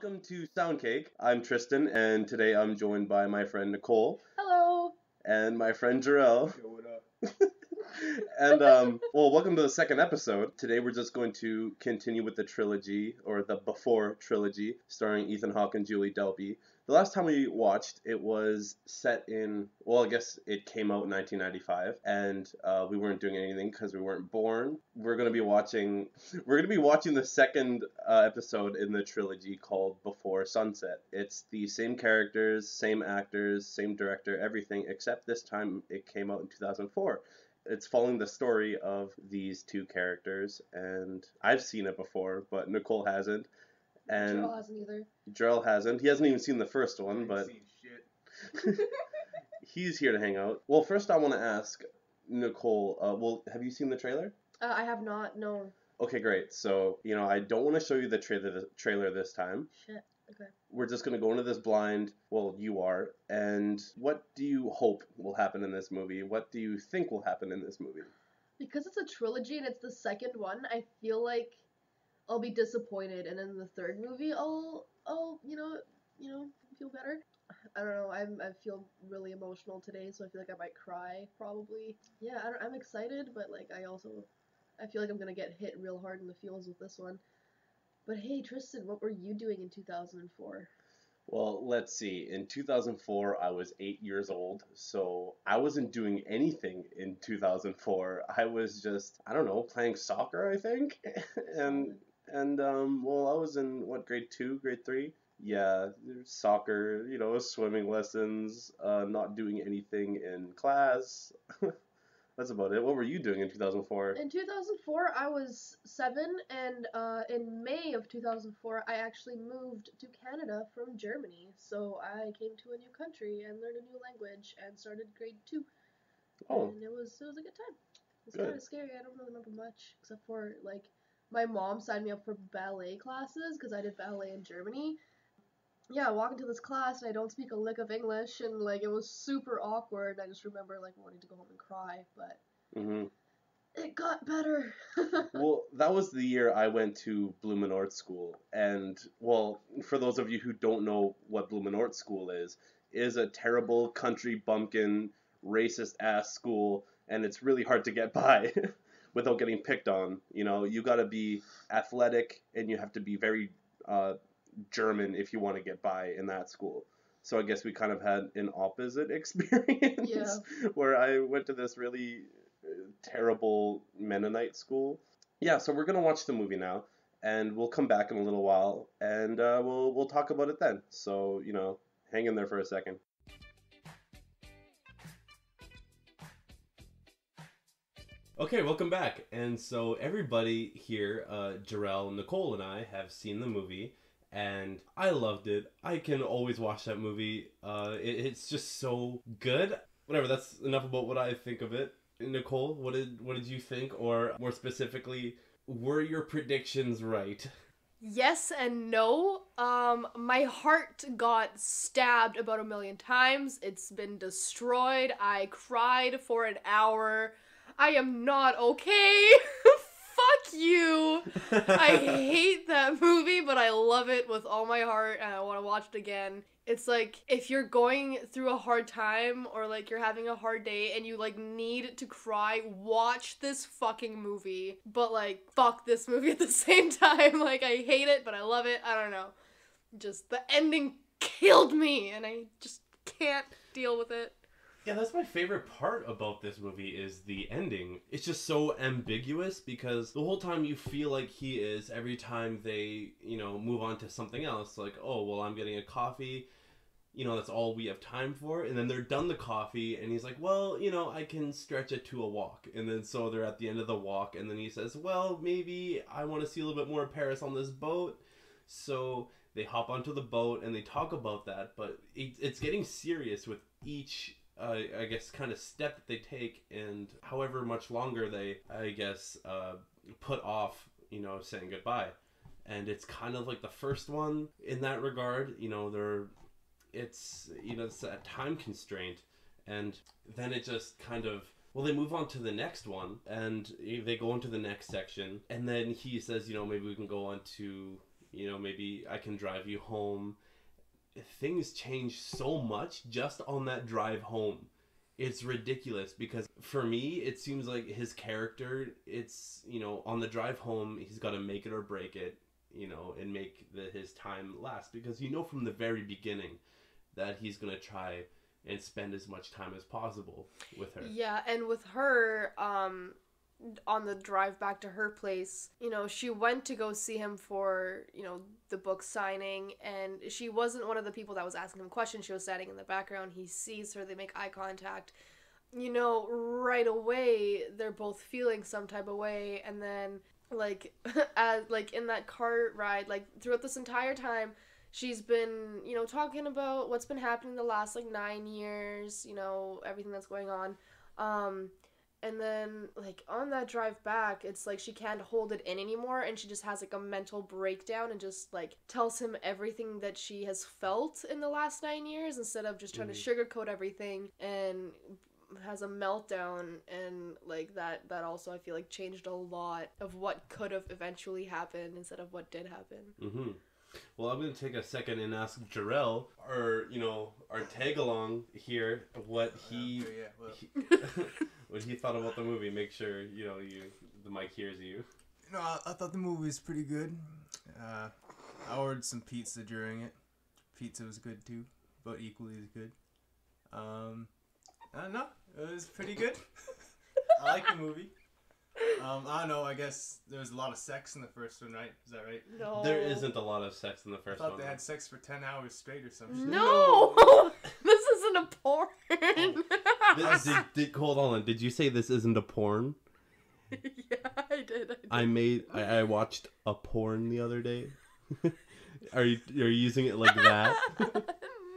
welcome to SoundCake. I'm Tristan, and today I'm joined by my friend Nicole. Hello. And my friend Joral. Yo, what up? And, welcome to the second episode. Today we're just going to continue with the trilogy, or the Before trilogy, starring Ethan Hawke and Julie Delpy. The last time we watched, it was set in, I guess it came out in 1995, and we weren't doing anything because we weren't born. We're going to be watching the second episode in the trilogy called Before Sunset. It's the same characters, same actors, same director, everything, except this time it came out in 2004. It's following the story of these two characters, and I've seen it before, but Nicole hasn't. And Joral hasn't either. Joral hasn't. He hasn't even seen the first one, I ain't but seen shit. he's here to hang out. Well, first I want to ask Nicole, have you seen the trailer? I have not, no. Okay, great. So, I don't want to show you the trailer this time. Shit, okay. We're just going to go into this blind. Well, you are. And what do you hope will happen in this movie? What do you think will happen in this movie? Because it's a trilogy and it's the second one, I feel like I'll be disappointed, and in the third movie I'll feel better. I don't know, I feel really emotional today, so I feel like I might cry, probably. Yeah, I'm excited, but I feel like I'm gonna get hit real hard in the feels with this one. But hey, Tristan, what were you doing in 2004? Well, let's see. In 2004, I was 8 years old, so I wasn't doing anything in 2004. I was just, I don't know, playing soccer, I think. and I was in, grade 2, grade 3? Yeah, soccer, swimming lessons, not doing anything in class. That's about it. What were you doing in 2004? In 2004, I was 7, and in May of 2004, I actually moved to Canada from Germany. So I came to a new country and learned a new language and started grade 2. Oh. And it was a good time. It was Good. kind of scary. I don't really remember much, except for, my mom signed me up for ballet classes because I did ballet in Germany. Yeah, I walk into this class and I don't speak a lick of English, and it was super awkward. I just remember wanting to go home and cry, but it got better. Well, that was the year I went to Blumenort School, and for those of you who don't know what Blumenort School is a terrible country bumpkin, racist ass school, and it's really hard to get by without getting picked on. You got to be athletic, and you have to be very German if you want to get by in that school. So I guess we kind of had an opposite experience where I went to this really terrible Mennonite school. Yeah, so we're going to watch the movie now, and we'll come back in a little while, and we'll talk about it then. So, hang in there for a second. Okay, welcome back. And so everybody here, Joral, Nicole, and I have seen the movie, and I loved it. I can always watch that movie. It's just so good. Whatever, that's enough about what I think of it. Nicole, what did you think? Or more specifically, were your predictions right? Yes and no. My heart got stabbed about 1,000,000 times. It's been destroyed. I cried for an hour. I am not okay. Fuck you. I hate that movie, but I love it with all my heart, and I want to watch it again. It's if you're going through a hard time, or you're having a hard day and you need to cry, watch this fucking movie. But fuck this movie at the same time. I hate it, but I love it. I don't know. Just the ending killed me, and I just can't deal with it. Yeah, that's my favorite part about this movie is the ending. It's just so ambiguous because the whole time you feel like he is, every time they, move on to something else, I'm getting a coffee, that's all we have time for. And then they're done the coffee and he's like, I can stretch it to a walk. And then so they're at the end of the walk and then he says, maybe I want to see a little bit more of Paris on this boat. So they hop onto the boat and they talk about that, but it's getting serious with each I guess kind of step that they take, and however much longer they put off saying goodbye. And it's kind of like the first one in that regard. It's a time constraint, and then it just kind of they move on to the next one, and they go into the next section, and then he says maybe we can go on to you know, maybe I can drive you home. Things change so much just on that drive home. It's ridiculous because for me, it seems like his character, it's, you know, on the drive home, he's got to make it or break it, you know, and make his time last, because you know from the very beginning that he's going to try and spend as much time as possible with her. Yeah, and with her, on the drive back to her place, you know, she went to go see him for, you know, the book signing, and she wasn't one of the people that was asking him questions. She was standing in the background. He sees her, they make eye contact. You know, right away, they're both feeling some type of way, and then, like, in that car ride, like, throughout this entire time, she's been, you know, talking about what's been happening the last, like, 9 years, you know, everything that's going on. And then, like, on that drive back, it's like she can't hold it in anymore, and she just has, like, a mental breakdown and just, like, tells him everything that she has felt in the last 9 years instead of just trying to sugarcoat everything, and has a meltdown, and, like, that also, I feel like, changed a lot of what could have eventually happened instead of what did happen. Mm-hmm. Well, I'm going to take a second and ask Joral, or, you know, our tag-along here, what he what he thought about the movie. Make sure, you know, the mic hears you. No, I thought the movie was pretty good. I ordered some pizza during it. Pizza was good too, but equally as good. I don't know, it was pretty good. I like the movie. I don't know, I guess there was a lot of sex in the first one, right? Is that right? No. There isn't a lot of sex in the first one. I thought they had sex for 10 hours straight or something. No! This isn't a porn. Hold on, did you say this isn't a porn? Yeah, I did. I watched a porn the other day. Are you using it like that?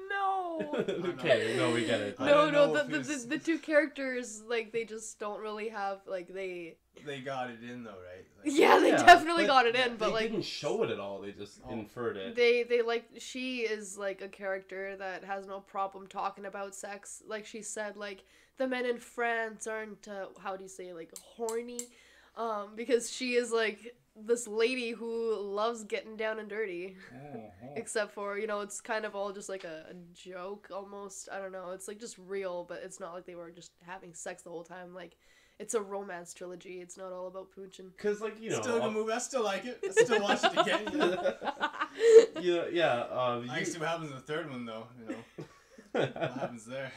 No. Okay, no, we get it. No, the two characters, like, they just don't really have, like, they got it in though, right? Like, yeah, they definitely got it in, but they like, didn't show it at all. They just inferred it. They like, she is like a character that has no problem talking about sex. Like she said, like, the men in France aren't how do you say, like, horny, because she is like this lady who loves getting down and dirty. Except for, you know, it's kind of all just like a joke almost. I don't know, it's like just real, but it's not like they were just having sex the whole time. Like, it's a romance trilogy. It's not all about pooching. Cause, like, you know, still a good movie. I still like it. I still watch it again. You know? I see what happens in the third one, though. You know, what happens there?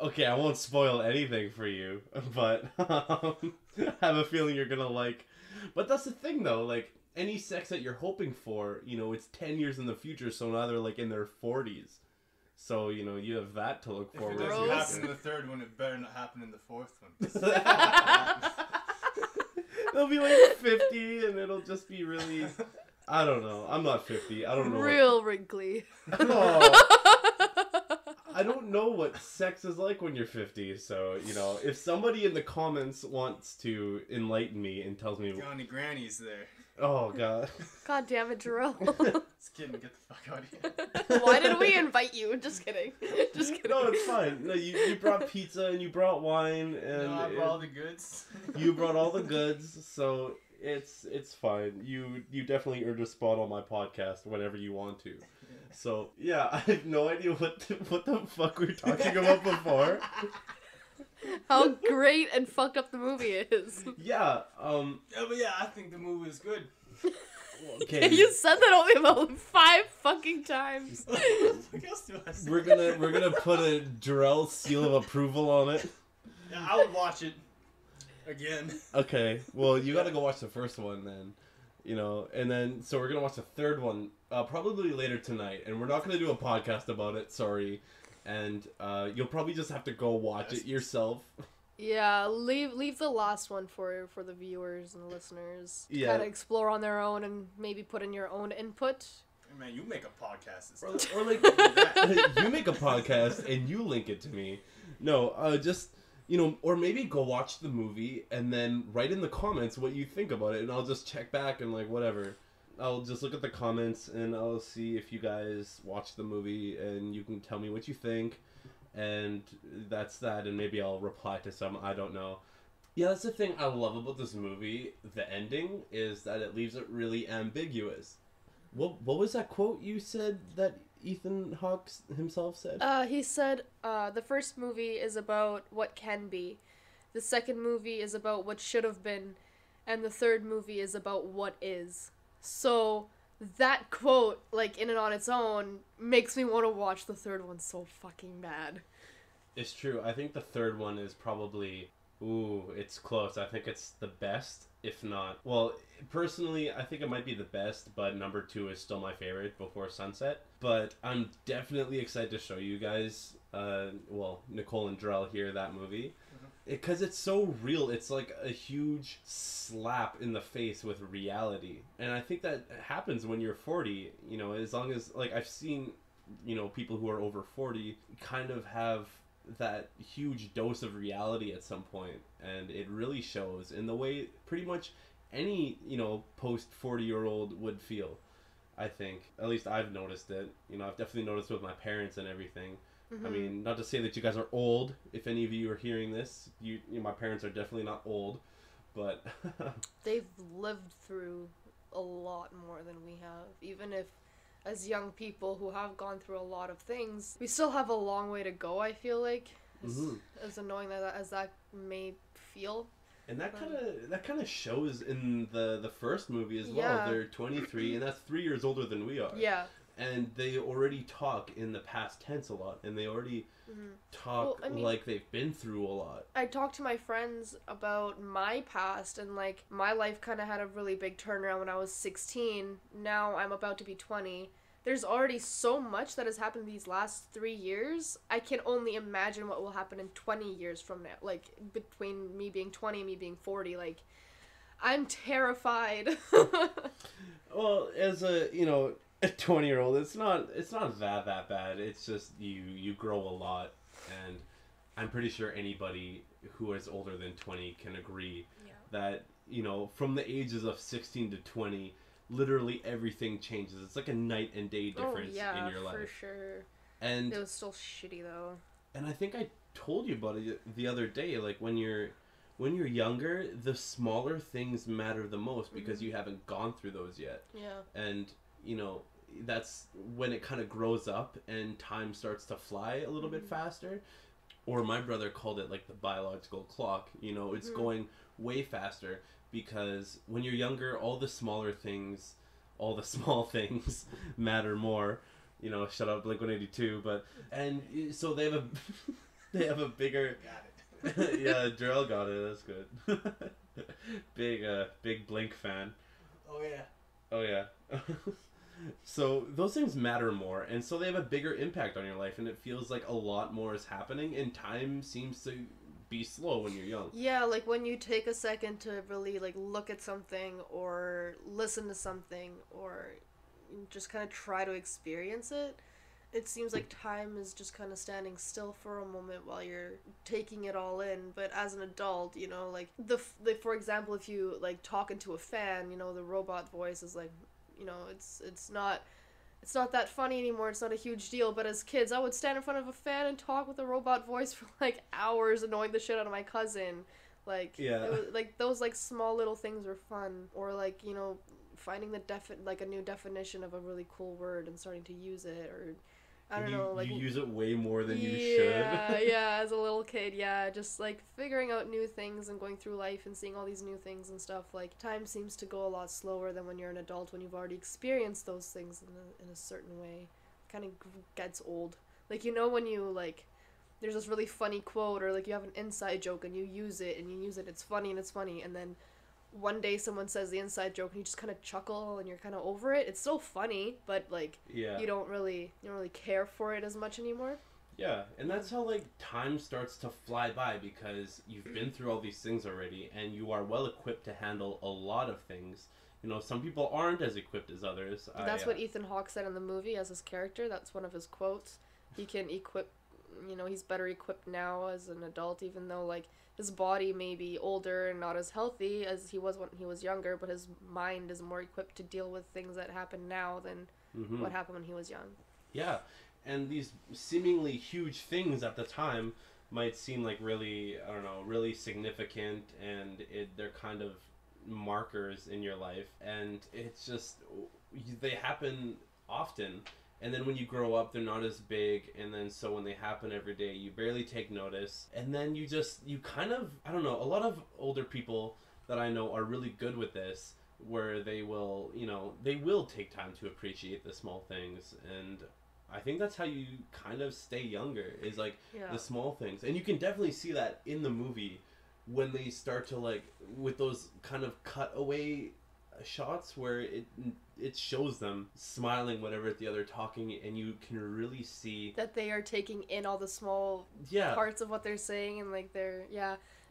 Okay, I won't spoil anything for you, but I have a feeling you're gonna like. But that's the thing, though. Like, any sex that you're hoping for, you know, it's 10 years in the future, so now they're like in their 40s. So, you know, you have that to look forward to. If it doesn't happen in the third one, it better not happen in the fourth one. They'll be like 50 and it'll just be really... I don't know. I'm not 50. I don't know. Real wrinkly. I don't know what sex is like when you're 50, so, you know, if somebody in the comments wants to enlighten me and tells me... Johnny Granny's there. Oh, God. God damn it, Joral. Just kidding, get the fuck out of here. Why did we invite you? Just kidding. Just kidding. No, it's fine. No, you brought pizza and you brought wine and... No, I brought all the goods. You brought all the goods, so it's fine. You definitely earned a spot on my podcast whenever you want to. So, yeah, I have no idea what the fuck we were talking about before. How great and fucked up the movie is. Yeah, but yeah, I think the movie is good. Okay. You said that only about 5 fucking times. What else do I say? We're gonna put a Joral seal of approval on it. Yeah, I would watch it again. Okay, well, you gotta go watch the first one then. You know, and then, so we're gonna watch the third one, probably later tonight, and we're not gonna do a podcast about it, sorry. And you'll probably just have to go watch it yourself. Yeah, leave the last one for the viewers and the listeners to Yeah. kind of explore on their own and maybe put in your own input. Man, you make a podcast. Or like, you make a podcast and you link it to me. No, just, you know, or maybe go watch the movie and then write in the comments what you think about it, and I'll just check back and, like, whatever. I'll just look at the comments and I'll see if you guys watch the movie and you can tell me what you think, and that's that, and maybe I'll reply to some, I don't know. Yeah, that's the thing I love about this movie. The ending is that it leaves it really ambiguous. What was that quote you said that Ethan Hawke himself said? He said, the first movie is about what can be, the second movie is about what should have been, and the third movie is about what is. So, that quote, like, in and on its own, makes me want to watch the third one so fucking bad. It's true. I think the third one is probably... Ooh, it's close. I think it's the best, if not... Well, personally, I think it might be the best, but number 2 is still my favorite, Before Sunset. But I'm definitely excited to show you guys, Nicole and Joral here, that movie. Because it's so real. It's like a huge slap in the face with reality. And I think that happens when you're 40, you know, as long as... Like, I've seen, you know, people who are over 40 kind of have that huge dose of reality at some point, and it really shows in the way pretty much any, you know, post 40-year-old would feel. I think, at least I've noticed it. You know, I've definitely noticed it with my parents and everything. I mean, not to say that you guys are old. If any of you are hearing this, you know, my parents are definitely not old, but They've lived through a lot more than we have. Even if, as young people who have gone through a lot of things, we still have a long way to go, I feel like. As annoying as that may feel. And that kind of shows in the first movie as well. Yeah. They're 23, and that's 3 years older than we are. Yeah. And they already talk in the past tense a lot, and they already talk like they've been through a lot. I talked to my friends about my past, and like my life kind of had a really big turnaround when I was 16. Now I'm about to be 20. There's already so much that has happened these last 3 years. I can only imagine what will happen in 20 years from now. Like, between me being 20 and me being 40. Like, I'm terrified. Well, as a 20-year-old, it's not that bad. It's just you grow a lot, and I'm pretty sure anybody who is older than 20 can agree that, you know, from the ages of 16 to 20, literally everything changes. It's like a night and day difference in your life. For sure. And it was still shitty though. And I think I told you about it the other day. Like, when you're younger, the smaller things matter the most because you haven't gone through those yet. Yeah. And, you know, that's when it kind of grows up and time starts to fly a little bit faster. Or my brother called it like the biological clock. You know, it's going way faster because when you're younger, all the smaller things, all the small things matter more. You know, shut up, Blink-182. But and so they have a bigger. Got it. Yeah, Joral got it. That's good. Big Blink fan. Oh yeah. Oh yeah. So those things matter more, and so they have a bigger impact on your life, and it feels like a lot more is happening, and time seems to be slow when you're young. Yeah, like when you take a second to really like look at something or listen to something or just kind of try to experience it, it seems like time is just kind of standing still for a moment while you're taking it all in. But as an adult, you know, like for example, if you like talking to a fan, you know, the robot voice is like, you know, it's not that funny anymore. It's not a huge deal. But as kids, I would stand in front of a fan and talk with a robot voice for like hours, annoying the shit out of my cousin. Like, yeah, it was, like those like small little things were fun. Or like, you know, finding like a new definition of a really cool word and starting to use it, or I don't know, like you use it way more than you should. Yeah, as a little kid, just like figuring out new things and going through life and seeing all these new things and stuff. Like, time seems to go a lot slower than when you're an adult, when you've already experienced those things in a certain way. Kind of gets old. Like, you know, when you like, there's this really funny quote, or like you have an inside joke and you use it, it's funny, and then one day someone says the inside joke and you just kind of chuckle and you're kind of over it. It's still funny, but like you don't really care for it as much anymore. Yeah, and that's how like time starts to fly by because you've been through all these things already and you are well equipped to handle a lot of things. You know, some people aren't as equipped as others. That's what Ethan Hawke said in the movie as his character. That's one of his quotes. He can equip, you know, he's better equipped now as an adult, even though like his body may be older and not as healthy as he was when he was younger, but his mind is more equipped to deal with things that happen now than what happened when he was young. Yeah, and these seemingly huge things at the time, might seem like really, I don't know, really significant, and they're kind of markers in your life, and it's just, they happen often, and then when you grow up they're not as big, and then so when they happen every day you barely take notice, and then you kind of, I don't know, a lot of older people that I know are really good with this, where they will, they will take time to appreciate the small things, and I think that's how you kind of stay younger, is like the small things. And you can definitely see that in the movie when they start to, like, with those kind of cutaway shots where it shows them smiling whenever the other talking, and you can really see that they are taking in all the small parts of what they're saying, and like they're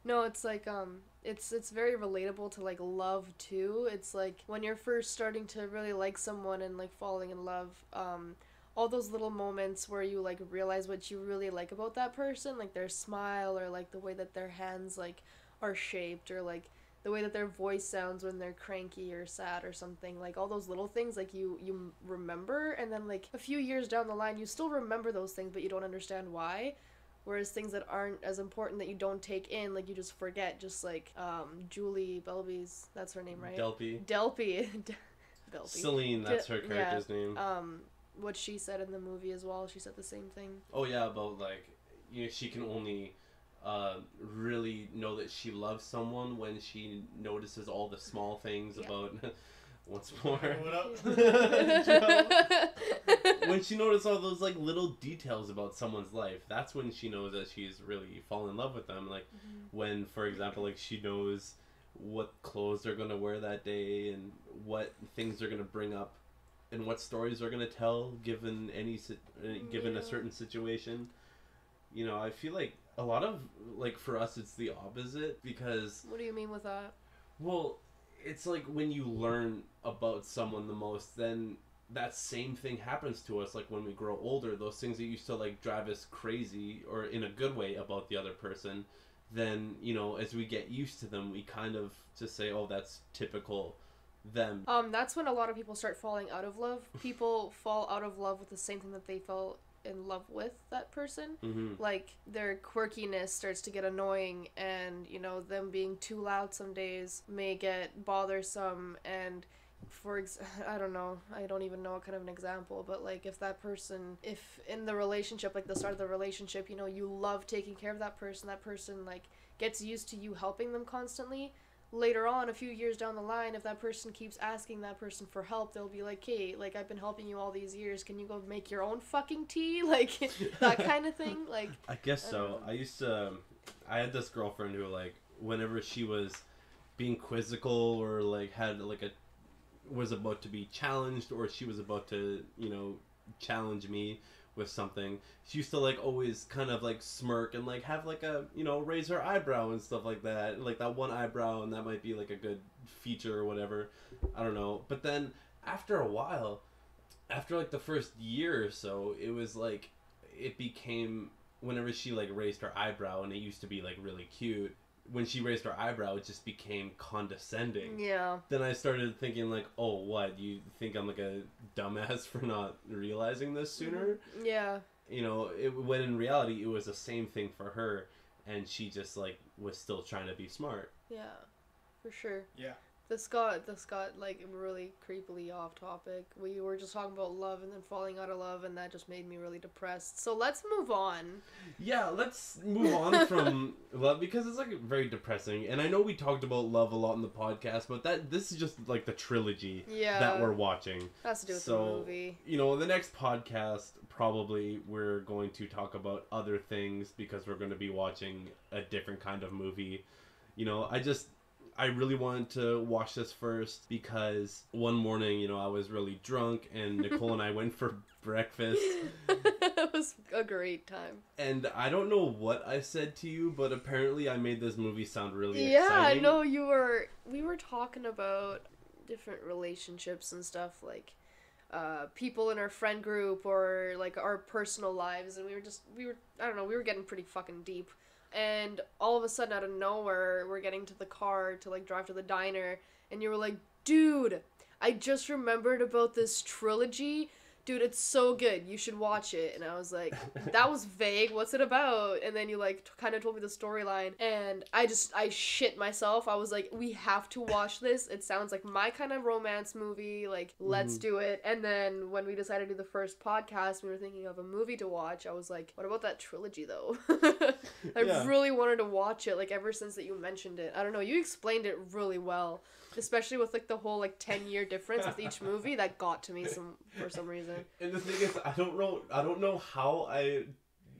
no, it's like it's very relatable to like love too. It's like when you're first starting to really like someone and like falling in love, all those little moments where you like realize what you really like about that person, like their smile, or like the way that their hands like are shaped, or like the way that their voice sounds when they're cranky or sad or something, like all those little things, like you remember, and then like a few years down the line you still remember those things but you don't understand why, whereas things that aren't as important that you don't take in, like you just forget, just like Julie Belby's, that's her name, right? Delpy. Celine, that's her character's name. What she said in the movie as well, she said the same thing. Oh yeah, about like, she can only really know that she loves someone when she notices all the small things about once more. What up? When she notices all those like little details about someone's life, that's when she knows that she's really fallen in love with them. Like when, for example, like she knows what clothes they're gonna wear that day, and what things they're gonna bring up, and what stories they're gonna tell given a certain situation. I feel like a lot of, like, for us it's the opposite, because... What do you mean with that? Well, it's like when you learn about someone the most, then that same thing happens to us. Like when we grow older, those things that used to like drive us crazy, or in a good way, about the other person, then, as we get used to them, we kind of just say, oh, that's typical them. That's when a lot of people start falling out of love. People fall out of love with the same thing that they fell in love with that person. Like their quirkiness starts to get annoying, and them being too loud some days may get bothersome, and I don't know, I don't even know what kind of an example, but like if in the relationship, like the start of the relationship, you love taking care of that person like gets used to you helping them constantly. Later on, a few years down the line, if that person keeps asking that person for help, they'll be like, hey, like, I've been helping you all these years, can you go make your own fucking tea? Like, that kind of thing. Like, I guess so. I had this girlfriend who, like, whenever she was being quizzical, or like had like was about to be challenged, or she was about to, challenge me with something, she used to like always kind of like smirk and like have like a, raise her eyebrow and stuff like that, like that one eyebrow, and that might be like a good feature or whatever, I don't know. But then after a while, after like the first year or so, it was like, it became, whenever she like raised her eyebrow, and it used to be like really cute, when she raised her eyebrow, it just became condescending. Yeah. Then I started thinking like, oh, what? You think I'm like a dumbass for not realizing this sooner? Yeah. When in reality, it was the same thing for her, and she just like was still trying to be smart. Yeah, for sure. Yeah. This got like really creepily off topic. We were just talking about love and then falling out of love, and that just made me really depressed. So let's move on. Yeah, let's move on from love, because it's like very depressing. And I know we talked about love a lot in the podcast, but this is just like the trilogy that we're watching. Has to do with the movie. The next podcast, probably we're going to talk about other things, because we're going to be watching a different kind of movie. I really wanted to watch this first because one morning, I was really drunk, and Nicole and I went for breakfast. It was a great time. And I don't know what I said to you, but apparently I made this movie sound really exciting. Yeah, I know we were talking about different relationships and stuff, like people in our friend group, or like our personal lives, and we were getting pretty fucking deep. And all of a sudden, out of nowhere, we're getting to the car to like drive to the diner, and you were like, dude, I just remembered about this trilogy. dude, it's so good. You should watch it. And I was like, that was vague. What's it about? And then you like kind of told me the storyline, and I shit myself. I was like, we have to watch this. It sounds like my kind of romance movie. Like, let's do it. And then when we decided to do the first podcast, we were thinking of a movie to watch. I was like, what about that trilogy though? I really wanted to watch it, like, ever since that you mentioned it. I don't know, you explained it really well, especially with like the whole like 10-year difference with each movie. That got to me for some reason. And the thing is, I don't know how I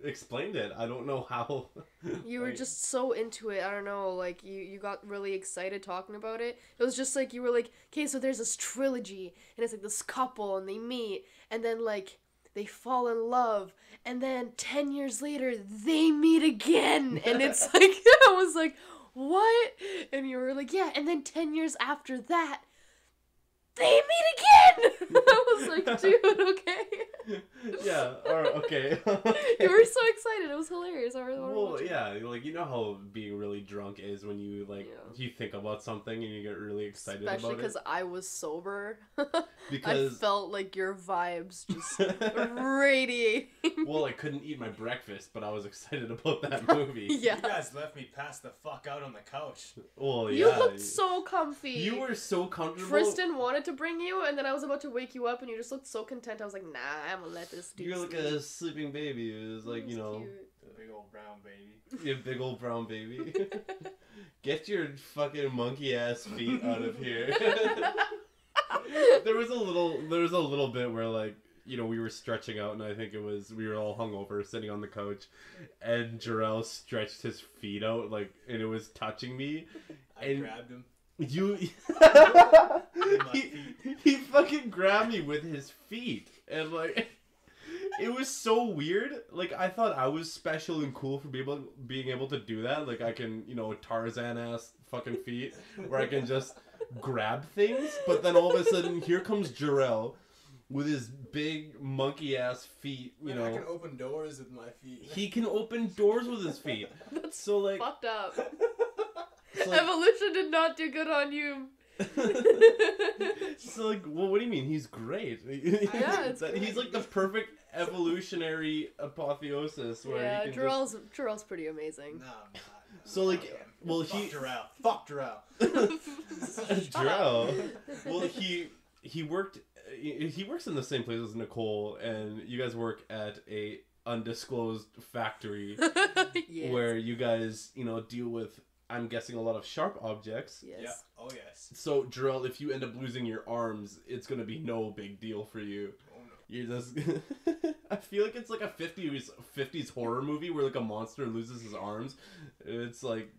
explained it. I don't know how. You were just so into it. I don't know, like you got really excited talking about it. It was just like you were like, okay, so there's this trilogy, and it's like this couple, and they meet, and then like they fall in love, and then 10 years later they meet again, and it's like I was like, what? And you were like, yeah, and then 10 years after that they meet again. I was like, dude, okay. Yeah, or okay. You were so excited. It was hilarious. Well, yeah, like, you know how being really drunk is when you like you think about something and you get really excited about it. Especially because I was sober. Because I felt like your vibes just radiating. Well, I couldn't eat my breakfast, but I was excited about that movie. Yeah. You guys left me passed the fuck out on the couch. Well, You yeah. looked so comfy. You were so comfortable. Tristan wanted to bring you, and then I was about to wake you up, and you just looked so content. I was like, nah, I'm gonna let this dude You're like sleep. a sleeping baby. It was like, you know, Cute. Big old brown baby. you big old brown baby. Get your fucking monkey ass feet out of here. There was a little bit where, like, you know, we were stretching out, and I think we were all hungover sitting on the couch, and Joral stretched his feet out, like, and it was touching me. I grabbed him. He fucking grabbed me with his feet, and like it was so weird. Like, I thought I was special and cool for being able to do that. Like, I can, you know, Tarzan ass fucking feet where I can just grab things. But then all of a sudden, here comes Joral with his big monkey ass feet. You know, I can open doors with my feet. he can open doors with his feet. That's so like, fucked up. so, like, Evolution did not do good on you. So like, well, what do you mean? He's great. Yeah, it's He's like the perfect evolutionary apotheosis where he can Joral's pretty amazing. No, I'm not. So like, well, Fuck Joral. Fuck Joral. Joral. Well, he works in the same place as Nicole, and you guys work at a undisclosed factory Yes. where you guys, you know, deal with, I'm guessing, a lot of sharp objects. Yes. Yeah. Oh yes. So, Joral, if you end up losing your arms, it's gonna be no big deal for you. Oh no. You're just... I feel like it's like a 50s horror movie where like a monster loses his arms. It's like,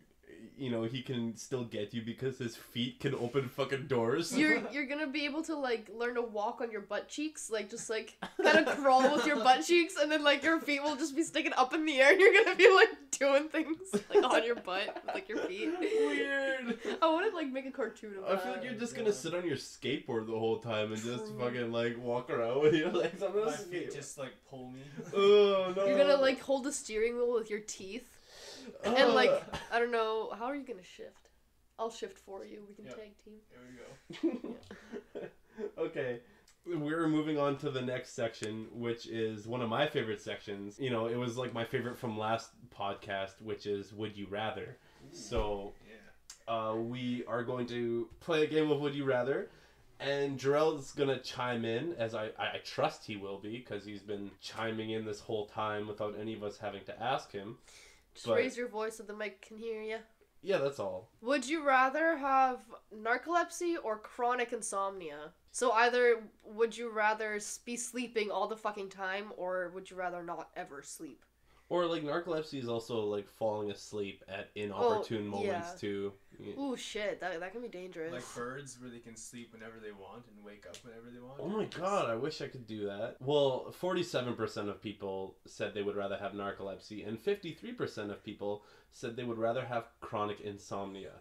you know, he can still get you because his feet can open fucking doors. You're gonna be able to like learn to walk on your butt cheeks, like just like kind of crawl with your butt cheeks, and then like your feet will just be sticking up in the air, and you're gonna be like doing things like on your butt with like your feet. Weird. I want to like make a cartoon of I that. feel like you're just gonna sit on your skateboard the whole time and just fucking like walk around with your legs on the My feet skateboard. just like pull me. Oh no. You're gonna like hold the steering wheel with your teeth. And like, I don't know, how are you gonna shift? I'll shift for you. We can tag team. There we go. Okay. We're moving on to the next section, which is one of my favorite sections. You know, it was like my favorite from last podcast, which is Would You Rather. So, we are going to play a game of Would You Rather. And Joral is going to chime in, as I trust he will be, because he's been chiming in this whole time without any of us having to ask him. Just raise your voice so the mic can hear you. Yeah, that's all. Would you rather have narcolepsy or chronic insomnia? So either would you rather be sleeping all the fucking time, or would you rather not ever sleep? Or, like, narcolepsy is also, like, falling asleep at inopportune moments, too. Yeah. Ooh, shit, that can be dangerous. Like birds, where they can sleep whenever they want and wake up whenever they want. Oh my god, I wish I could do that. Well, 47% of people said they would rather have narcolepsy, and 53% of people said they would rather have chronic insomnia.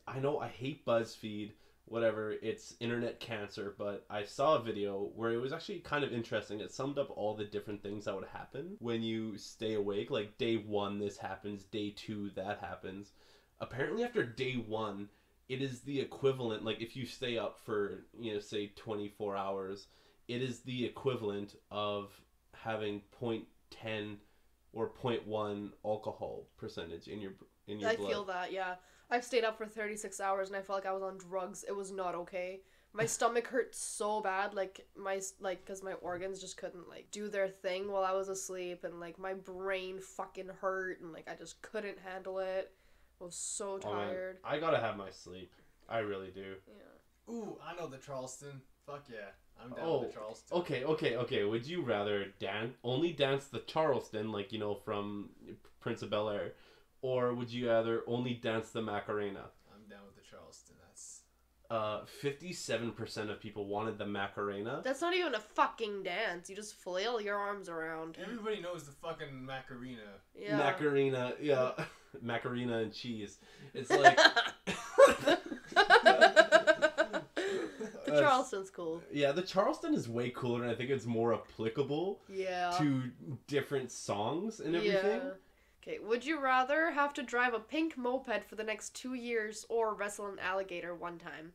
I know I hate BuzzFeed, whatever, it's internet cancer, but I saw a video where it was actually kind of interesting. It summed up all the different things that would happen when you stay awake. Like, day 1, this happens, day 2, that happens. Apparently after day 1, it is the equivalent, like if you stay up for, you know, say 24 hours, it is the equivalent of having 0.10 or 0.1 alcohol percentage in your blood. I feel that, yeah. I've stayed up for 36 hours and I felt like I was on drugs. It was not okay. My stomach hurt so bad, because my organs just couldn't, like, do their thing while I was asleep, and, like, my brain fucking hurt, and, like, I just couldn't handle it. I was so tired. Man. I gotta have my sleep. I really do. Yeah. Ooh, I know the Charleston. Fuck yeah. I'm down with the Charleston. Okay. Would you rather only dance the Charleston, like, you know, from Prince of Bel-Air, or would you rather only dance the Macarena? I'm down with the Charleston. That's 57% of people wanted the Macarena. That's not even a fucking dance. You just flail your arms around. Everybody knows the fucking Macarena. Yeah. Macarena, yeah. Macarena and cheese. It's like... The Charleston's cool. Yeah, the Charleston is way cooler, and I think it's more applicable to different songs and everything. Yeah. Okay, would you rather have to drive a pink moped for the next 2 years or wrestle an alligator one time?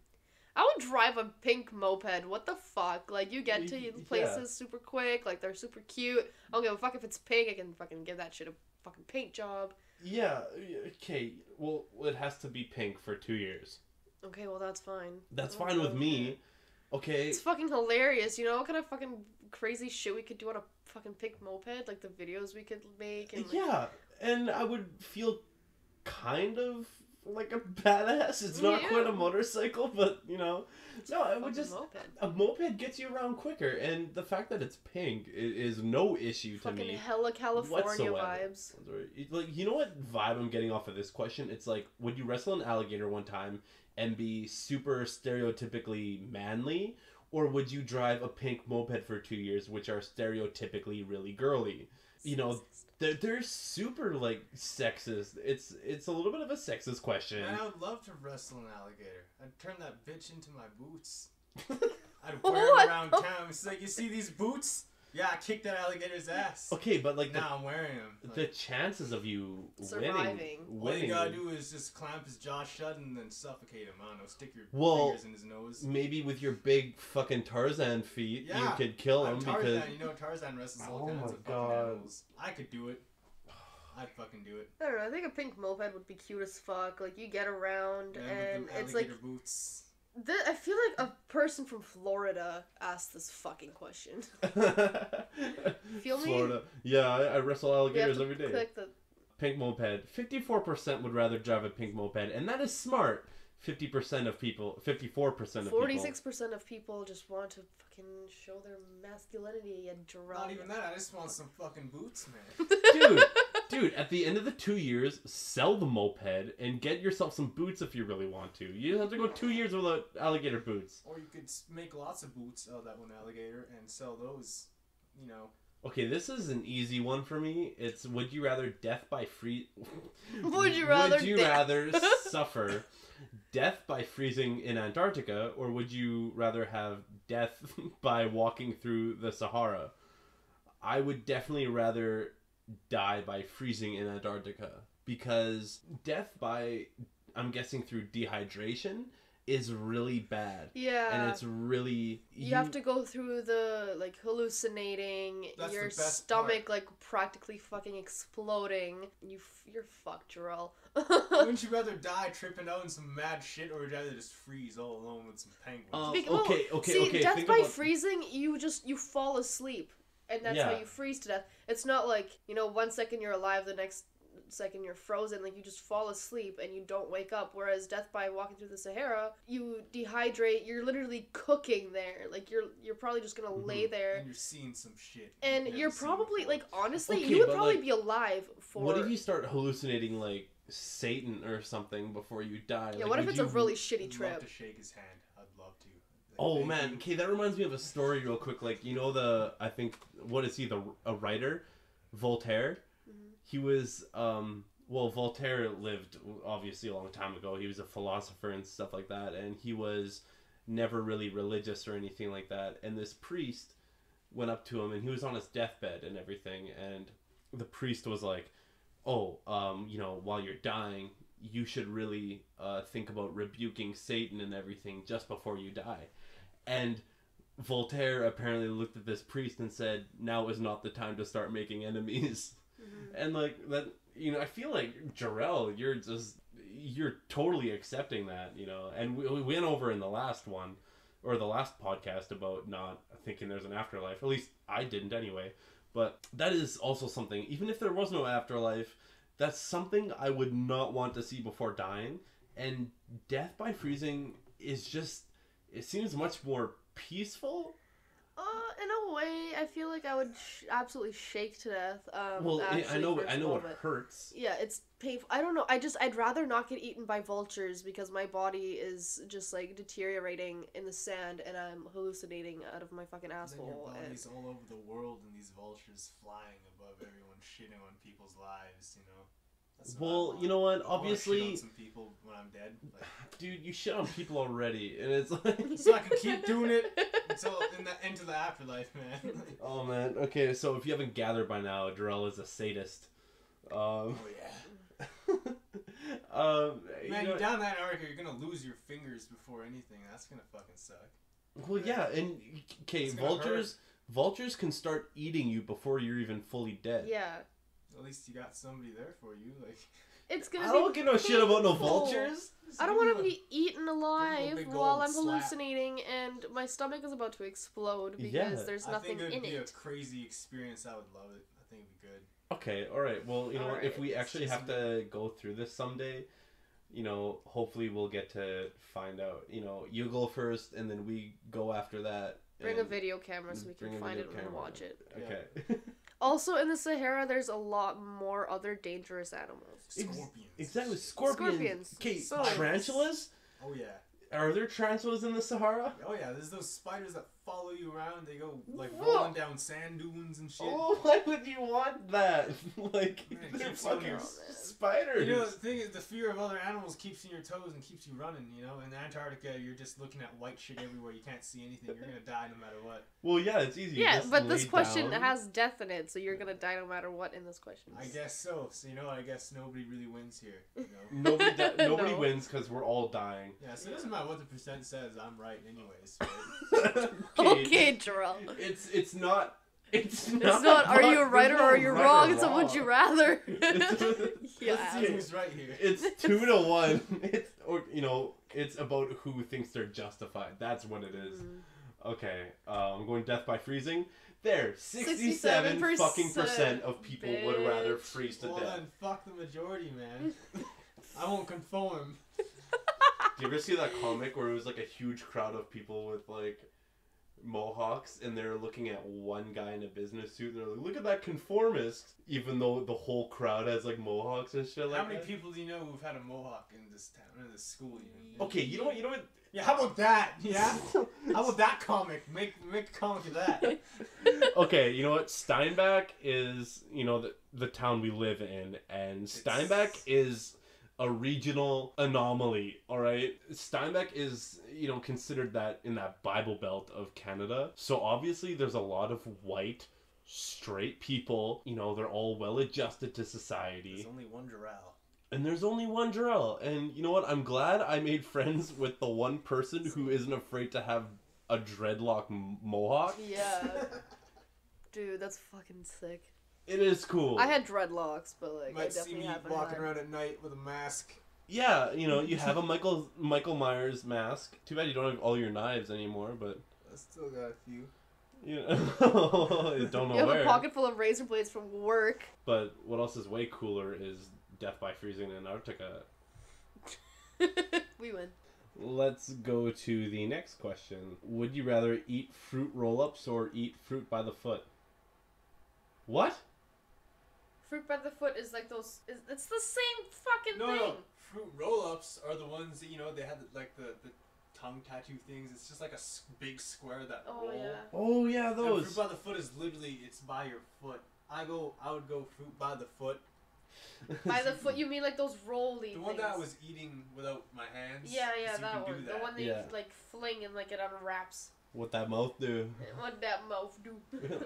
I would drive a pink moped. What the fuck? Like, you get to places super quick. Like, they're super cute. I don't give a fuck if it's pink. I can fucking give that shit a fucking paint job. Yeah, okay. Well, it has to be pink for 2 years. Okay, well, that's fine. That's fine with me. Okay. It's fucking hilarious. You know what kind of fucking crazy shit we could do on a fucking pink moped? Like, the videos we could make. And, like... Yeah, and I would feel kind of like a badass. It's not quite a motorcycle, but, you know. No, it would just... A moped gets you around quicker, and the fact that it's pink is no issue to me. Fucking hella California vibes. Like, you know what vibe I'm getting off of this question? It's like, would you wrestle an alligator one time and be super stereotypically manly, or would you drive a pink moped for 2 years, which are stereotypically really girly? You know, they're super, like, sexist. It's a little bit of a sexist question. Man, I would love to wrestle an alligator. I'd turn that bitch into my boots. I'd wear them around town. It's like, you see these boots? Yeah, I kicked that alligator's ass. Okay, but like now I'm wearing them. Like, the chances of you surviving. All you gotta do is just clamp his jaw shut and then suffocate him. I don't know, stick your fingers in his nose. Maybe with your big fucking Tarzan feet, you could kill him because you know Tarzan wrestles all kinds of fucking animals. I could do it. I'd fucking do it. I don't know. I think a pink moped would be cute as fuck. Like, you get around and it's like boots. I feel like a person from Florida asked this fucking question. Feel me? Florida. Yeah, I wrestle alligators every day. Click the... Pink moped. 54% would rather drive a pink moped, and that is smart. 54% of people. 46% of people just want to fucking show their masculinity and Joral. Not even that. I just want some fucking boots, man. Dude, at the end of the 2 years, sell the moped and get yourself some boots if you really want to. You don't have to go 2 years without alligator boots. Or you could make lots of boots out of that one alligator and sell those, you know. Okay, this is an easy one for me. It's would you rather death by freeze... Would you rather suffer death by freezing in Antarctica, or would you rather have death by walking through the Sahara? I would definitely rather die by freezing in Antarctica, because death by, I'm guessing through dehydration, is really bad. Yeah. And it's really... You have to go through the, like, hallucinating, your stomach, like, practically fucking exploding. You're fucked, Joral. Wouldn't you rather die tripping out in some mad shit, or would you rather just freeze all alone with some penguins? Okay. Death by freezing, you fall asleep. And that's how you freeze to death. It's not like, 1 second you're alive, the next second you're frozen. Like, you just fall asleep and you don't wake up. Whereas death by walking through the Sahara, you dehydrate. You're literally cooking there. Like, you're probably just gonna lay there. And you're seeing some shit. And you're probably, like, honestly, you would probably be alive for... What if you start hallucinating, like, Satan or something before you die? Yeah, like, what if it's a really shitty trip? I'd love to shake his hand. I'd love to. Oh man, okay, that reminds me of a story real quick. Like, I think, what is he, a writer? Voltaire? Mm-hmm. He was, Voltaire lived, obviously, a long time ago. He was a philosopher and stuff like that, and he was never really religious or anything like that. And this priest went up to him, and he was on his deathbed and everything, and the priest was like, while you're dying, you should really think about rebuking Satan and everything just before you die. And Voltaire apparently looked at this priest and said, now is not the time to start making enemies. And like that, I feel like Joral, you're totally accepting that, and we went over in the last one, or the last podcast, about not thinking there's an afterlife. At least I didn't anyway. But that is also something, even if there was no afterlife, that's something I would not want to see before dying. And death by freezing is just, it seems much more peaceful. In a way, I feel like I would absolutely shake to death. Well, I know it hurts. Yeah, it's painful. I don't know. I'd rather not get eaten by vultures because my body is just like deteriorating in the sand and I'm hallucinating out of my fucking asshole. Then your body's all over the world and these vultures flying above everyone, shitting on people's lives. Well, you know what? Obviously, I shit on some people when I'm dead. Dude, you shit on people already, and it's like so I can keep doing it until into the afterlife, man. Oh man. Okay, so if you haven't gathered by now, Joral is a sadist. Oh yeah. Man, you're down that Erotica, you're gonna lose your fingers before anything. That's gonna fucking suck. Well, yeah, and okay, vultures can start eating you before you're even fully dead. Yeah. At least you got somebody there for you, like. It's gonna. I don't give no shit about no vultures. I don't want to be eaten alive while I'm hallucinating and my stomach is about to explode because there's nothing in it. I think it'd be a crazy experience. I would love it. I think it'd be good. Okay, alright. Well, you know what? If we actually have to go through this someday, hopefully we'll get to find out. You go first and then we go after that. Bring a video camera so we can find it and watch it. Okay. Yeah. Also, in the Sahara, there's a lot more other dangerous animals. Scorpions. Exactly, scorpions. Okay, tarantulas? Oh, yeah. Are there tarantulas in the Sahara? Oh, yeah. There's those spiders that follow you around. They go, rolling down sand dunes and shit. Oh, why would you want that? Like, they're fucking spiders. The thing is, the fear of other animals keeps you on your toes and keeps you running, In Antarctica, you're just looking at white shit everywhere. You can't see anything. You're going to die no matter what. Well, yeah, it's easy. Yeah, but this question has death in it, so you're going to die no matter what in this question. I guess so. So, I guess nobody really wins here. Nobody wins because we're all dying. Yeah, so it doesn't matter what the percent says. I'm right anyways. Right? Okay, Joral. It's not. It's not. Are you right or are you wrong? It's a would you rather. Yeah, who's right here. It's 2-1. It's about who thinks they're justified. That's what it is. Okay, I'm going death by freezing. There, 67% fucking of people would rather freeze to death. Well then, fuck the majority, man. I won't conform. Do you ever see that comic where it was like a huge crowd of people with like mohawks and they're looking at one guy in a business suit and they're like, look at that conformist, even though the whole crowd has like mohawks and shit like that? How many people do you know who've had a mohawk in this town, in this school? Okay, you know what? Yeah, how about that? Yeah? How about that comic? Make a comic of that. Okay, you know what? Steinbach is, the town we live in, and Steinbach is a regional anomaly, alright? Steinbach is, considered that in that Bible Belt of Canada. So obviously there's a lot of white, straight people. They're all well adjusted to society. There's only one Joral. And there's only one Joral. And you know what? I'm glad I made friends with the one person who isn't afraid to have a dreadlock mohawk. Yeah. Dude, that's fucking sick. It is cool. I had dreadlocks, but like I definitely see me haven't walking around at night with a mask. Yeah, you have a Michael Myers mask. Too bad you don't have all your knives anymore, but I still got a few. Don't know you have where. A pocket full of razor blades from work. But what else is way cooler is death by freezing in Antarctica. We win. Let's go to the next question. Would you rather eat fruit roll-ups or eat fruit by the foot? What? Fruit by the foot is like those. It's the same fucking thing. No. Fruit roll-ups are the ones that they had like the tongue tattoo things. It's just like a big square that roll. Yeah. Oh yeah, those. And fruit by the foot is literally it's by your foot. I would go fruit by the foot. By the foot, you mean like those rolly The one things. that I was eating without my hands. Yeah, so that one. The one that you like fling and like it unwraps. What that mouth do? What that mouth do? Yeah.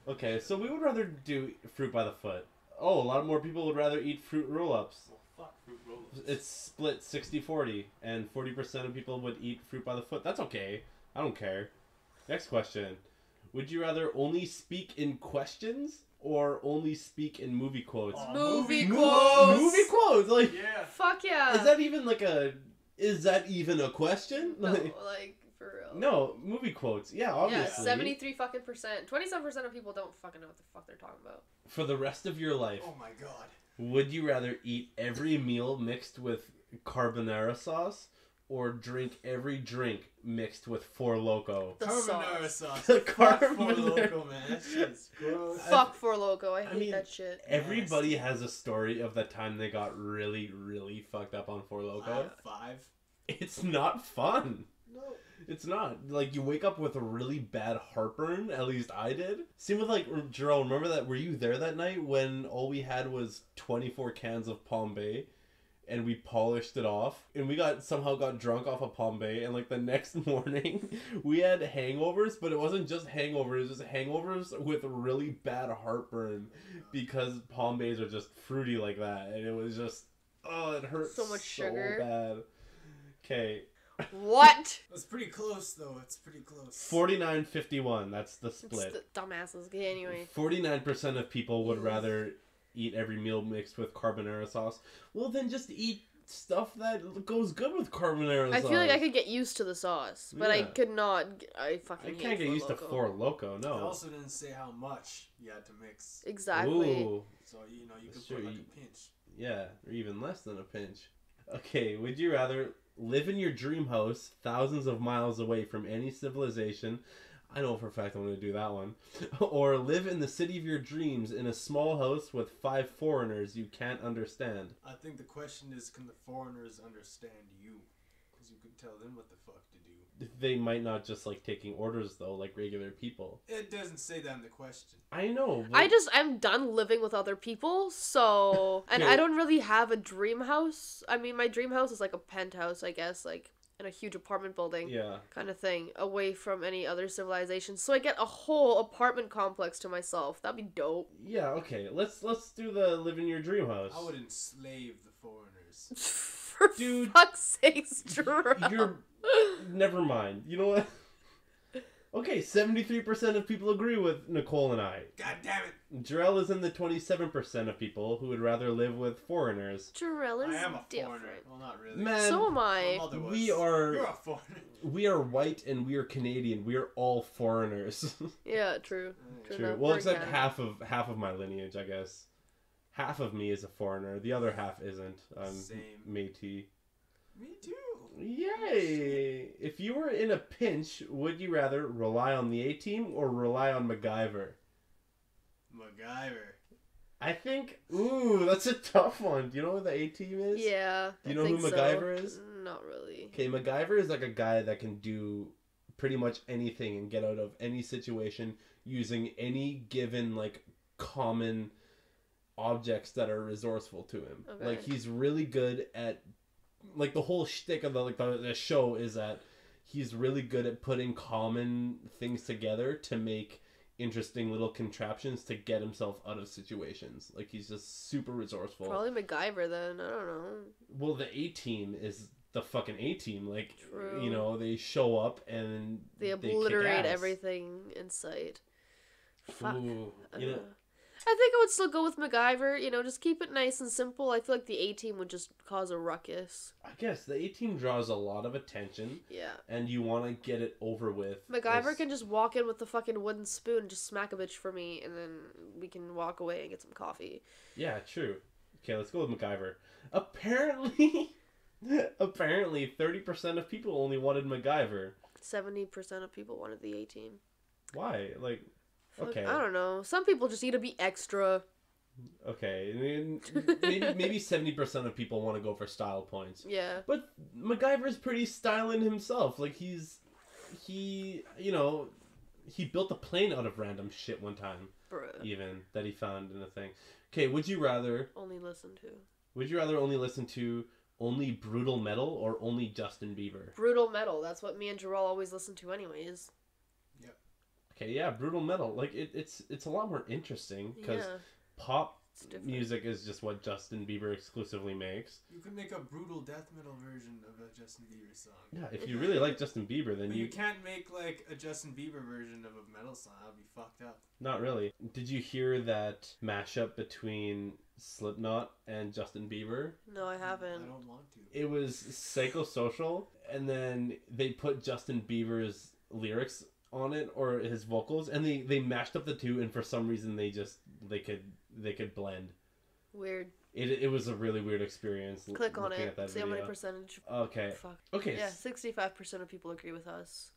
Okay, so we would rather do fruit by the foot. Oh, a lot more people would rather eat fruit roll-ups. Well, fuck fruit roll-ups. It's split 60-40, and 40% of people would eat fruit by the foot. That's okay. I don't care. Next question. Would you rather only speak in questions or only speak in movie quotes? Oh, Movie movie quotes. Movie quotes? Like, Yeah. Fuck yeah. is that even a question? No, Like, like, for real. no, movie quotes. Yeah, obviously. Yeah, 73%. 27% of people don't fucking know what the fuck they're talking about. For the rest of your life, Oh my god. would you rather eat every meal mixed with carbonara sauce or drink every drink mixed with Four Loko? The Carbonara sauce. sauce. The Fuck carbonara. Four Loko, man. That shit's gross. Fuck For Loco. I hate mean, that shit. Everybody has a story of the time they got really, really fucked up on Four Loko. 5. It's not fun. No. It's not. Like, you wake up with a really bad heartburn. At least I did. Same with, like, Joral, remember that? Were you there that night when all we had was 24 cans of Palm Bay? And we polished it off. And we somehow got drunk off of Palm Bay. And, like, the next morning, we had hangovers. But it wasn't just hangovers. It was just hangovers with really bad heartburn. Because Palm Bays are just fruity like that. And it was just... Oh, it hurt So much sugar. bad. Okay. What? It's pretty close, though. It's pretty close. 49-51. That's the It's split. the dumbasses. Okay, anyway. 49% of people would rather eat every meal mixed with carbonara sauce. Well, then just eat stuff that goes good with carbonara sauce. I feel like I could get used to the sauce, but I Yeah. could not. I fucking I hate can't get Four used to Loko. Four Loko, It no. also didn't say how much you had to mix. Exactly. Ooh, So, you know, you could That's put true. like a pinch. yeah, or even less than a pinch. Okay, would you rather live in your dream house thousands of miles away from any civilization? I know for a fact I'm going to do that one. Or live in the city of your dreams in a small house with 5 foreigners you can't understand. I think the question is, can the foreigners understand you? Because you could tell them what the fuck to do. They might not just like taking orders though, like regular people. It doesn't say that in the question. I know. But... I'm done living with other people, so... And Yeah. I don't really have a dream house. I mean, my dream house is like a penthouse, I guess, like in a huge apartment building. Yeah. Kind of thing, away from any other civilization. So I get a whole apartment complex to myself. That'd be dope. Yeah. Okay. Let's do the live in your dream house. I would enslave the foreigners. For Dude, fuck's sakes, Joral. You're. Never mind. You know what? Okay, 73% of people agree with Nicole and I. God damn it! Jarell is in the 27% of people who would rather live with foreigners. Joral is I am a different. foreigner. Well, not really. Man, So am My I. mother was. we You're are a foreigner. we are white and we are Canadian. We are all foreigners. Yeah, true. True. True. enough. Well, We're except Canada. half of my lineage, I guess. Half of me is a foreigner. The other half isn't. I'm Same. Métis. Me too. Yay! If you were in a pinch, would you rather rely on the A-Team or rely on MacGyver? MacGyver. I think... Ooh, that's a tough one. Do you know what the A-Team is? Yeah. Do you I know who think so. MacGyver is? Not really. Okay, MacGyver is like a guy that can do pretty much anything and get out of any situation using any given, like, common objects that are resourceful to him. Okay. Like, he's really good at... Like, the whole shtick of the show is that he's really good at putting common things together to make interesting little contraptions to get himself out of situations. Like, he's just super resourceful. Probably MacGyver then. I don't know. Well, the A-Team is the fucking A-Team. Like, True. you know, they show up and They kick obliterate ass. everything in sight. Fuck. Ooh, you know, I think I would still go with MacGyver. You know, just keep it nice and simple. I feel like the A-Team would just cause a ruckus. I guess the A-Team draws a lot of attention, Yeah. and you want to get it over with. MacGyver as- can just walk in with the fucking wooden spoon and just smack a bitch for me, and then we can walk away and get some coffee. Yeah, true. Okay, let's go with MacGyver. Apparently, 30% of people only wanted MacGyver. 70% of people wanted the A-Team. Why? Like, Fuck, okay, I don't know. Some people just need to be extra. okay. I mean, maybe 70% of people want to go for style points. Yeah. But MacGyver's pretty styling himself. Like, he built a plane out of random shit one time, Bruh. even, that he found in a thing. Okay, would you rather Only listen to. only listen to only brutal metal or only Justin Bieber? Brutal metal. That's what me and Joral always listen to anyways. Okay, yeah, brutal metal. Like, it's a lot more interesting, because Yeah. pop It's different. music is just what Justin Bieber exclusively makes. You could make a brutal death metal version of a Justin Bieber song. Yeah, if you really like Justin Bieber, then But you can't make like a Justin Bieber version of a metal song. That would be fucked up. Not really. Did you hear that mashup between Slipknot and Justin Bieber? No, I haven't. I don't want to. It was psychosocial, and then they put Justin Bieber's lyrics on it, or his vocals, and they mashed up the two, and for some reason they could blend. Weird. It was a really weird experience. Click on looking it. at that See how many video. percentage. Okay. Fuck. Okay. Yeah, 65% of people agree with us.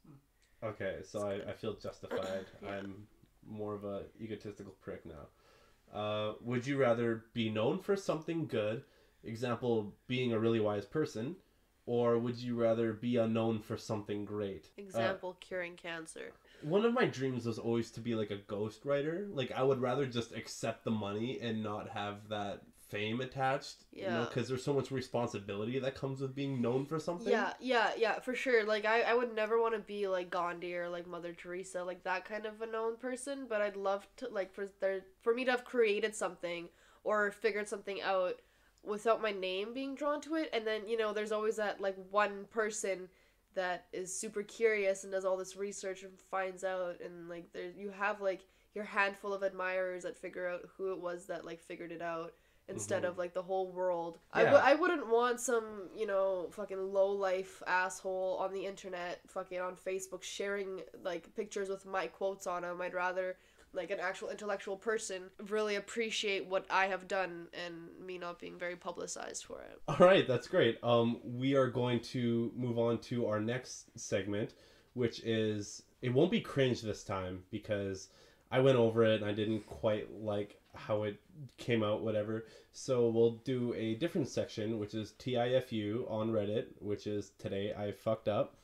Okay, so I feel justified. Yeah. I'm more of a egotistical prick now. Would you rather be known for something good, example, being a really wise person, or would you rather be unknown for something great? Example, curing cancer. One of my dreams was always to be like a ghostwriter. Like, I would rather just accept the money and not have that fame attached. Yeah. You know, because there's so much responsibility that comes with being known for something. Yeah, for sure. Like, I would never want to be, like, Gandhi or, like, Mother Teresa, like, that kind of a known person, but I'd love to, like, for me to have created something or figured something out without my name being drawn to it, and then, you know, there's always that, like, one person that is super curious and does all this research and finds out, and, like, there you have, like, your handful of admirers that figure out who it was that, like, figured it out, instead of, like, the whole world. Yeah. I wouldn't want some, you know, fucking low-life asshole on the internet, fucking on Facebook, sharing, like, pictures with my quotes on them. I'd rather, like, an actual intellectual person really appreciate what I have done and me not being very publicized for it. All right, that's great. We are going to move on to our next segment, which is, it won't be cringe this time because I went over it and I didn't quite like how it came out, whatever. So we'll do a different section, which is TIFU on Reddit, which is Today I Fucked Up.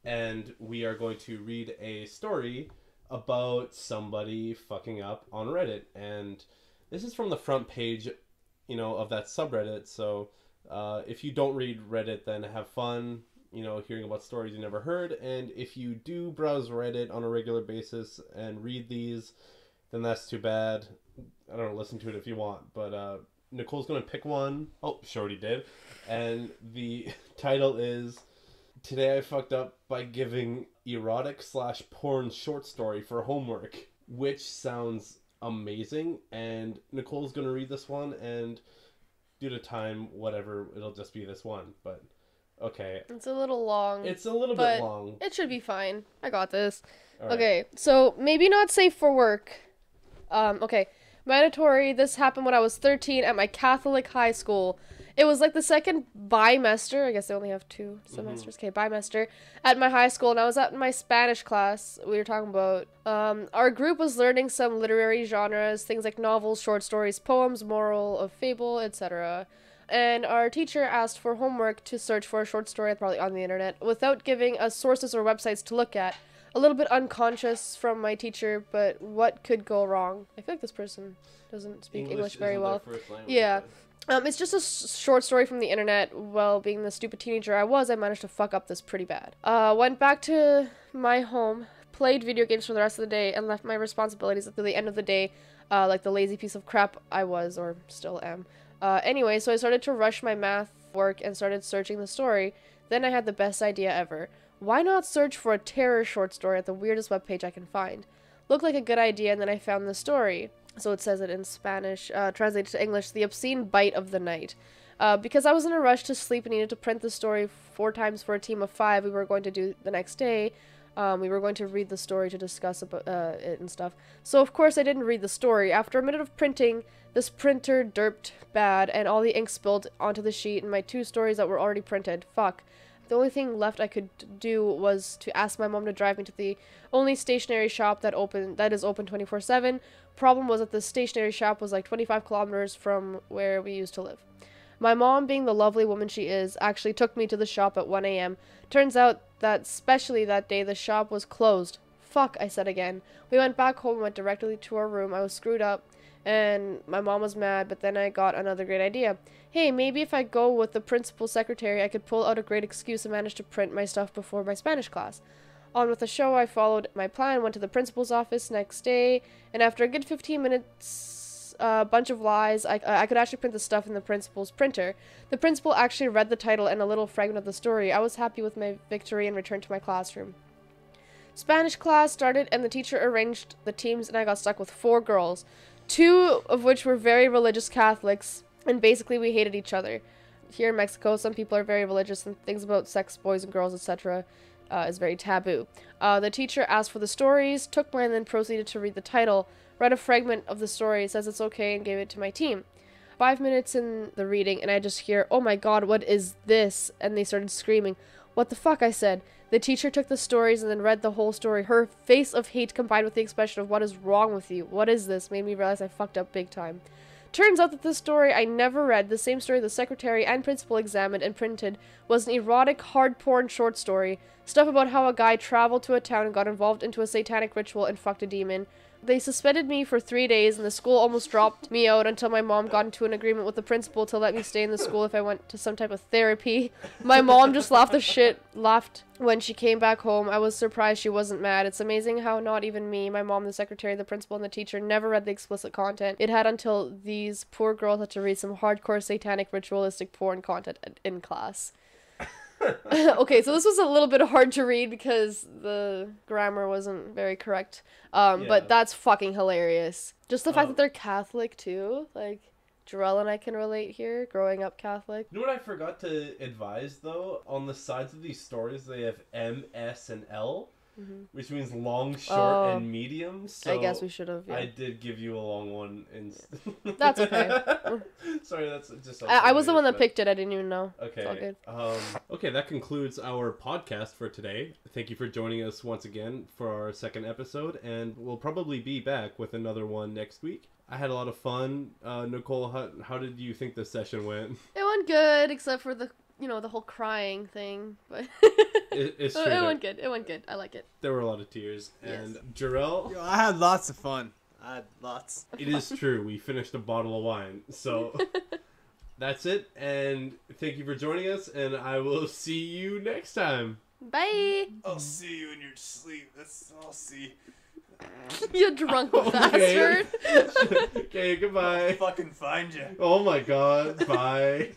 And we are going to read a story about somebody fucking up on Reddit. And this is from the front page, you know, of that subreddit. So if you don't read Reddit, then have fun, you know, hearing about stories you never heard. And if you do browse Reddit on a regular basis and read these, then that's too bad. I don't know, listen to it if you want. But Nicole's going to pick one. Oh, she already did. And the title is Today I Fucked Up by Giving Erotic/Porn Short Story for Homework, which sounds amazing. And Nicole's going to read this one, and due to time, whatever, it'll just be this one. But okay. It's a little long. It's a little bit long. It should be fine. I got this. All Okay, right. so maybe not safe for work. Okay. Mandatory. This happened when I was 13 at my Catholic high school. It was like the second bimester. I guess they only have 2 semesters. Okay, bimester at my high school, and I was at my Spanish class. We were talking about. Our group was learning some literary genres, things like novels, short stories, poems, moral of fable, etc. And our teacher asked for homework to search for a short story, probably on the internet, without giving us sources or websites to look at. A little bit unconscious from my teacher, but what could go wrong? I feel like this person doesn't speak English very isn't well. their first language, Yeah. but- It's just a short story from the internet. Well, being the stupid teenager I was, I managed to fuck up this pretty bad. Went back to my home, played video games for the rest of the day, and left my responsibilities at the end of the day, like the lazy piece of crap I was, or still am. Anyway, so I started to rush my math work and started searching the story. Then I had the best idea ever. Why not search for a terror short story at the weirdest webpage I can find? Looked like a good idea, and then I found the story. So it says it in Spanish, translated to English, The Obscene Bite of the Night. Because I was in a rush to sleep and needed to print the story 4 times for a team of 5 we were going to do the next day, we were going to read the story to discuss about, it and stuff. So of course I didn't read the story. After a minute of printing, this printer derped bad, and all the ink spilled onto the sheet and my 2 stories that were already printed. Fuck. The only thing left I could do was to ask my mom to drive me to the only stationery shop that is open 24/7. Problem was that the stationery shop was like 25 kilometers from where we used to live. My mom, being the lovely woman she is, actually took me to the shop at 1 a.m. Turns out that, especially that day, the shop was closed. Fuck, I said again. We went back home and went directly to our room. I was screwed up, and my mom was mad, but then I got another great idea. Hey, maybe if I go with the principal's secretary, I could pull out a great excuse and manage to print my stuff before my Spanish class. On with the show, I followed my plan, went to the principal's office next day, and after a good 15 minutes a bunch of lies. I could actually print the stuff in the principal's printer. The principal actually read the title and a little fragment of the story. I was happy with my victory and returned to my classroom. Spanish class started and the teacher arranged the teams and I got stuck with 4 girls. 2 of which were very religious Catholics, and basically we hated each other. Here in Mexico, some people are very religious and things about sex, boys and girls, etc. Is very taboo. The teacher asked for the stories, took mine, and then proceeded to read the title, read a fragment of the story, says it's okay, and gave it to my team. 5 minutes in the reading, and I just hear, "Oh my god, what is this?" And they started screaming. "What the fuck?" I said. The teacher took the stories and then read the whole story. Her face of hate combined with the expression of "what is wrong with you? What is this?" made me realize I fucked up big time. Turns out that the story I never read, the same story the secretary and principal examined and printed, was an erotic, hard porn short story. Stuff about how a guy traveled to a town and got involved into a satanic ritual and fucked a demon. They suspended me for 3 days and the school almost dropped me out until my mom got into an agreement with the principal to let me stay in the school if I went to some type of therapy. My mom just laughed when she came back home. I was surprised she wasn't mad. It's amazing how not even me, my mom, the secretary, the principal, and the teacher never read the explicit content. It had until these poor girls had to read some hardcore satanic ritualistic porn content in class. Okay, so this was a little bit hard to read because the grammar wasn't very correct. But that's fucking hilarious. Just the fact that they're Catholic too. Like, Joral and I can relate here, growing up Catholic. You know what I forgot to advise, though? On the sides of these stories, they have M, S, and L. Mm-hmm. Which means long, short, and medium. So I guess we should have. Yeah. I did give you a long one. That's okay. Sorry, that's just. I was the one that picked it. I didn't even know. Okay. It's all good. Okay, that concludes our podcast for today. Thank you for joining us once again for our second episode, and we'll probably be back with another one next week. I had a lot of fun. Nicole, how did you think the session went? It went good, except for the whole crying thing, but it's true. It went good. It went good. I like it. There were a lot of tears. And yes. Joral? I had lots of fun. I had lots. It is true. We finished a bottle of wine. So that's it. And thank you for joining us. And I will see you next time. Bye. I'll see you in your sleep. I'll see. You drunk bastard. Okay, goodbye. I'll fucking find you. Oh my god. Bye.